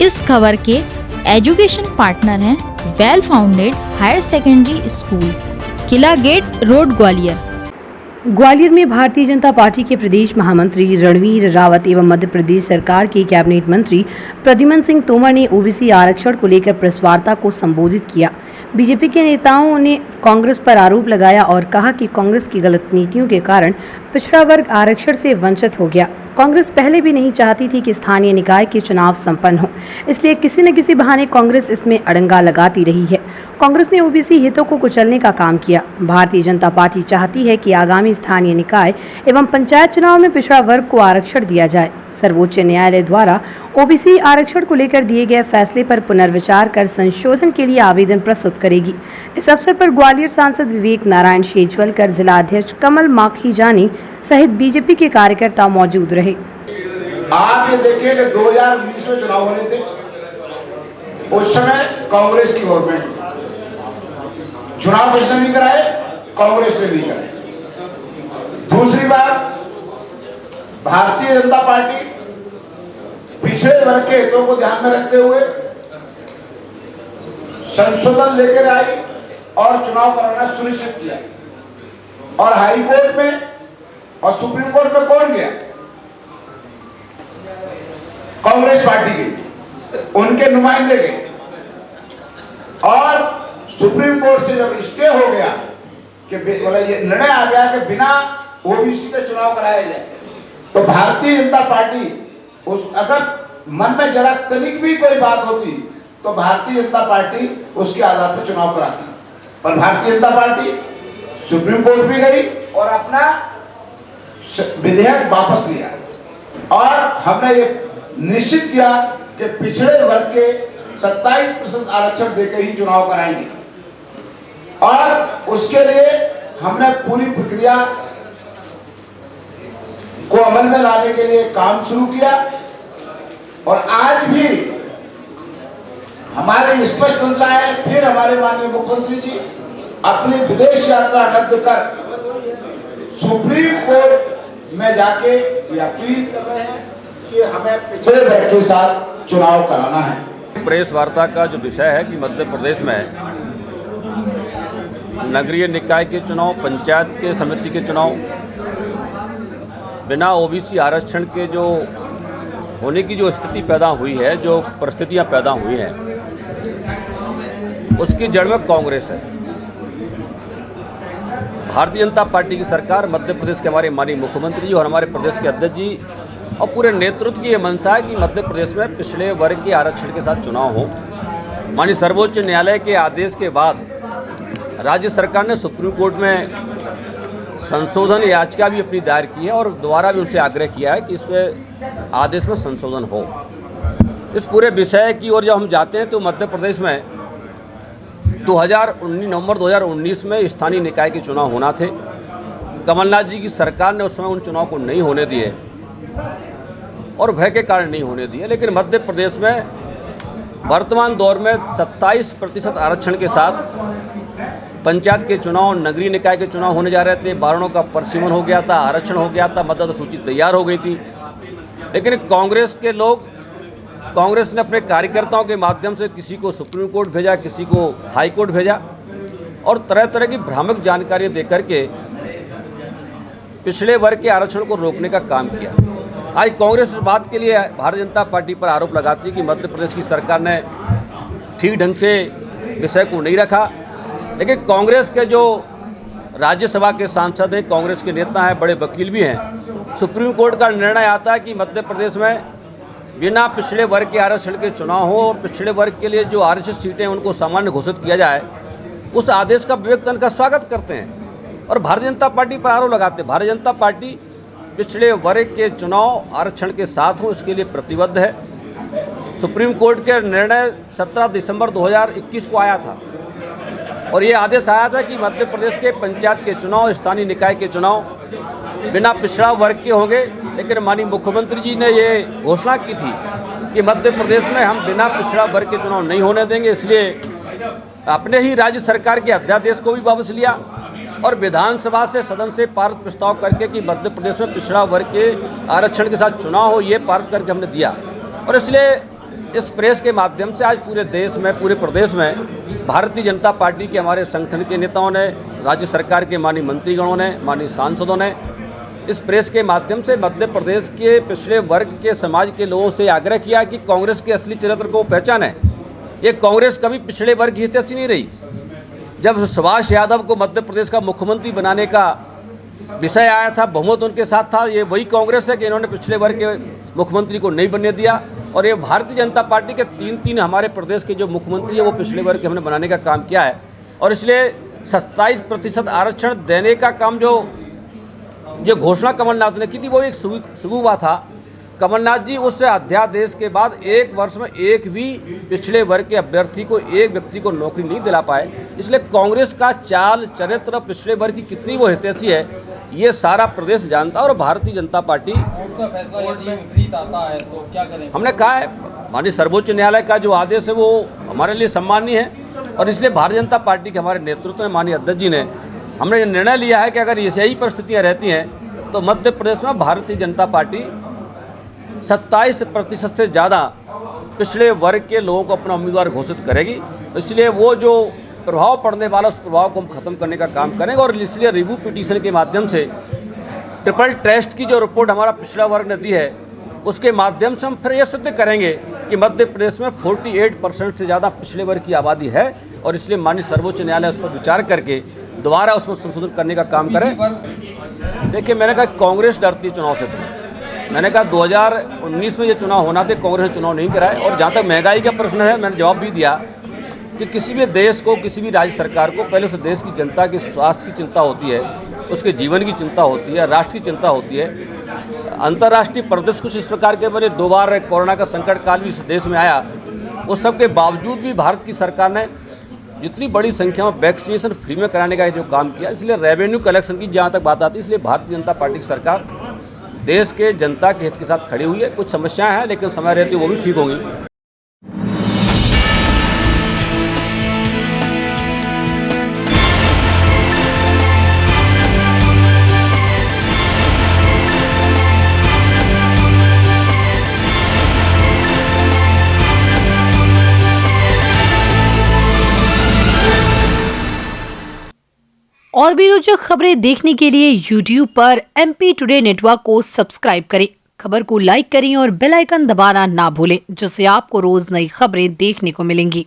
इस खबर के एजुकेशन पार्टनर हैं well founded higher secondary school, Kila gate road, Gwalior. Gwalior में भारतीय जनता पार्टी के प्रदेश महामंत्री रणवीर रावत एवं मध्य प्रदेश सरकार के कैबिनेट मंत्री प्रद्युम्न सिंह तोमर ने ओबीसी आरक्षण को लेकर प्रेस वार्ता को संबोधित किया। बीजेपी के नेताओं ने कांग्रेस पर आरोप लगाया और कहा कि कांग्रेस की गलत नीतियों के कारण पिछड़ा वर्ग आरक्षण से वंचित हो गया। कांग्रेस पहले भी नहीं चाहती थी कि स्थानीय निकाय के चुनाव संपन्न हो, इसलिए किसी न किसी बहाने कांग्रेस इसमें अड़ंगा लगाती रही है। कांग्रेस ने ओबीसी हितों को कुचलने का काम किया। भारतीय जनता पार्टी चाहती है कि आगामी स्थानीय निकाय एवं पंचायत चुनाव में पिछड़ा वर्ग को आरक्षण दिया जाए। सर्वोच्च न्यायालय द्वारा ओबीसी आरक्षण को लेकर दिए गए फैसले पर पुनर्विचार कर संशोधन के लिए आवेदन प्रस्तुत करेगी। इस अवसर पर ग्वालियर सांसद विवेक नारायण शेजवलकर, जिला अध्यक्ष कमल माखीजानी सहित बीजेपी के कार्यकर्ता मौजूद रहे। आप ये देखिए कि 2019 में चुनाव होने थे, उस समय कांग्रेस की गवर्नमेंट चुनाव किसने नहीं कराए? कांग्रेस ने नहीं कराए। दूसरी बात, भारतीय जनता पार्टी पिछड़े वर्ग के हितों को ध्यान में रखते हुए संशोधन लेकर आई और चुनाव कराना सुनिश्चित किया। और हाई कोर्ट में और सुप्रीम कोर्ट में कौन गया? कांग्रेस पार्टी के उनके नुमाइंदे गए। और सुप्रीम कोर्ट से जब स्टे हो गया कि मतलब ये निर्णय आ गया कि बिना ओबीसी के चुनाव कराया जाए, तो भारतीय जनता पार्टी अगर मन में जरा तनिक भी कोई बात होती तो भारतीय जनता पार्टी उसके आधार पर चुनाव कराती। पर Bharatiya Janata party supreme court भी गई और अपना विधेयक वापस लिया और हमने ये निश्चित किया कि पिछड़े वर्ग के 27% आरक्षण देकर ही चुनाव कराएंगे। और उसके लिए हमने पूरी प्रक्रिया को अमल में लाने के लिए काम शुरू किया। और आज भी हमारे स्पष्ट मंशा है, फिर हमारे माननीय मुख्यमंत्री जी अपनी विदेश यात्रा रद्द कर सुप्रीम कोर्ट में जाके ये अपील कर रहे हैं कि हमें पिछड़े वर्ग के साथ चुनाव कराना है। प्रेस वार्ता का जो विषय है कि मध्य प्रदेश में नगरीय निकाय के चुनाव, पंचायत के समिति के चुनाव बिना ओबीसी आरक्षण के जो होने की जो स्थिति पैदा हुई है, जो परिस्थितियां पैदा हुई हैं, उसकी जड़ में कांग्रेस है। भारतीय जनता पार्टी की सरकार, मध्य प्रदेश के हमारे माननीय मुख्यमंत्री जी और हमारे प्रदेश के अध्यक्ष जी और पूरे नेतृत्व की ये मंशा है कि मध्य प्रदेश में पिछड़े वर्ग के आरक्षण के साथ चुनाव हो। माननीय सर्वोच्च न्यायालय के आदेश के बाद राज्य सरकार ने सुप्रीम कोर्ट में संशोधन याचिका भी अपनी दायर की है और दोबारा भी उनसे आग्रह किया है कि इसमें आदेश में संशोधन हो। इस पूरे विषय की ओर जब हम जाते हैं तो मध्य प्रदेश में 2019 नवंबर 2019 में स्थानीय निकाय के चुनाव होना थे। कमलनाथ जी की सरकार ने उस समय उन चुनाव को नहीं होने दिए और भय के कारण नहीं होने दिए। लेकिन मध्य प्रदेश में वर्तमान दौर में 27% आरक्षण के साथ पंचायत के चुनाव, नगरीय निकाय के चुनाव होने जा रहे थे। बारणों का परिसीमन हो गया था, आरक्षण हो गया था, मतदाता सूची तैयार हो गई थी। लेकिन कांग्रेस के लोग, कांग्रेस ने अपने कार्यकर्ताओं के माध्यम से किसी को सुप्रीम कोर्ट भेजा, किसी को हाई कोर्ट भेजा और तरह तरह की भ्रामक जानकारी देकर के पिछड़े वर्ग के आरक्षण को रोकने का काम किया। आज कांग्रेस इस बात के लिए भारतीय जनता पार्टी पर आरोप लगाती है कि मध्य प्रदेश की सरकार ने ठीक ढंग से विषय को नहीं रखा। लेकिन कांग्रेस के जो राज्यसभा के सांसद हैं, कांग्रेस के नेता हैं, बड़े वकील भी हैं, सुप्रीम कोर्ट का निर्णय आता है कि मध्य प्रदेश में बिना पिछड़े वर्ग के आरक्षण के चुनाव हो और पिछड़े वर्ग के लिए जो आरक्षित सीटें हैं उनको सामान्य घोषित किया जाए, उस आदेश का विवेकतन का स्वागत करते हैं और भारतीय जनता पार्टी पर आरोप लगाते हैं। भारतीय जनता पार्टी पिछड़े वर्ग के चुनाव आरक्षण के साथ हो, इसके लिए प्रतिबद्ध है। सुप्रीम कोर्ट के निर्णय 17 दिसंबर 2021 को आया था और ये आदेश आया था कि मध्य प्रदेश के पंचायत के चुनाव, स्थानीय निकाय के चुनाव बिना पिछड़ा वर्ग के होंगे। लेकिन माननीय मुख्यमंत्री जी ने ये घोषणा की थी कि मध्य प्रदेश में हम बिना पिछड़ा वर्ग के चुनाव नहीं होने देंगे। इसलिए अपने ही राज्य सरकार के अध्यादेश को भी वापस लिया और विधानसभा से, सदन से पारित प्रस्ताव करके कि मध्य प्रदेश में पिछड़ा वर्ग के आरक्षण के साथ चुनाव हो, ये पारित करके हमने दिया। और इसलिए इस प्रेस के माध्यम से आज पूरे देश में, पूरे प्रदेश में भारतीय जनता पार्टी के हमारे संगठन के नेताओं ने, राज्य सरकार के माननीय मंत्रीगणों ने, माननीय सांसदों ने इस प्रेस के माध्यम से मध्य प्रदेश के पिछड़े वर्ग के समाज के लोगों से आग्रह किया कि कांग्रेस के असली चरित्र को पहचानें। ये कांग्रेस कभी पिछड़े वर्ग की हितैषी नहीं रही। जब सुभाष यादव को मध्य प्रदेश का मुख्यमंत्री बनाने का विषय आया था, बहुमत उनके साथ था, ये वही कांग्रेस है कि इन्होंने पिछड़े वर्ग के मुख्यमंत्री को नहीं बनने दिया। और ये भारतीय जनता पार्टी के तीन हमारे प्रदेश के जो मुख्यमंत्री है वो पिछड़े वर्ग के हमने बनाने का काम किया है। और इसलिए 27% आरक्षण देने का काम जो घोषणा कमलनाथ ने की थी वो एक सुगुवा था। कमलनाथ जी उस अध्यादेश के बाद 1 वर्ष में एक भी पिछड़े वर्ग के अभ्यर्थी को, एक व्यक्ति को नौकरी नहीं दिला पाए। इसलिए कांग्रेस का चाल चरित्र, पिछड़े वर्ग की कितनी वो हितैषी है, ये सारा प्रदेश जानता है। और भारतीय जनता पार्टी का फैसला यदि विपरीत आता है तो क्या करें? हमने कहा है माननीय सर्वोच्च न्यायालय का जो आदेश है वो हमारे लिए सम्माननीय है। और इसलिए भारतीय जनता पार्टी के हमारे नेतृत्व में माननीय अध्यक्ष जी ने हमने ये निर्णय लिया है कि अगर यही परिस्थितियाँ रहती हैं तो मध्य प्रदेश में भारतीय जनता पार्टी 27% से ज़्यादा पिछड़े वर्ग के लोगों को अपना उम्मीदवार घोषित करेगी। इसलिए वो जो प्रभाव पड़ने वाला उस प्रभाव को हम खत्म करने का काम करेंगे। और इसलिए रिव्यू पिटीशन के माध्यम से ट्रिपल टेस्ट की जो रिपोर्ट हमारा पिछड़ा वर्ग ने दी है उसके माध्यम से हम फिर यह सिद्ध करेंगे कि मध्य प्रदेश में 48% से ज़्यादा पिछड़े वर्ग की आबादी है। और इसलिए माननीय सर्वोच्च न्यायालय उस पर विचार करके दोबारा उसमें संशोधन करने का काम करें। देखिए, मैंने कहा कांग्रेस डरती है चुनाव से। तो मैंने कहा 2019 में ये चुनाव होना था, कांग्रेस ने चुनाव नहीं कराए। और जहाँ तक महंगाई का प्रश्न है, मैंने जवाब भी दिया कि किसी भी देश को, किसी भी राज्य सरकार को पहले उस देश की जनता के स्वास्थ्य की चिंता होती है, उसके जीवन की चिंता होती है, राष्ट्र की चिंता होती है। अंतर्राष्ट्रीय परिदृश्य कुछ इस प्रकार के बने, 2 बार कोरोना का संकट काल भी इस देश में आया, उस सब के बावजूद भी भारत की सरकार ने जितनी बड़ी संख्या में वैक्सीनेशन फ्री में कराने का जो काम किया। इसलिए रेवेन्यू कलेक्शन की जहाँ तक बात आती है, इसलिए भारतीय जनता पार्टी की सरकार देश के जनता के हित के साथ खड़ी हुई है। कुछ समस्याएं हैं लेकिन समय रहते वो भी ठीक होंगी। और भी रोचक खबरें देखने के लिए YouTube पर MP टुडे नेटवर्क को सब्सक्राइब करें, खबर को लाइक करें और बेल आइकन दबाना ना भूलें, जिससे आपको रोज नई खबरें देखने को मिलेंगी।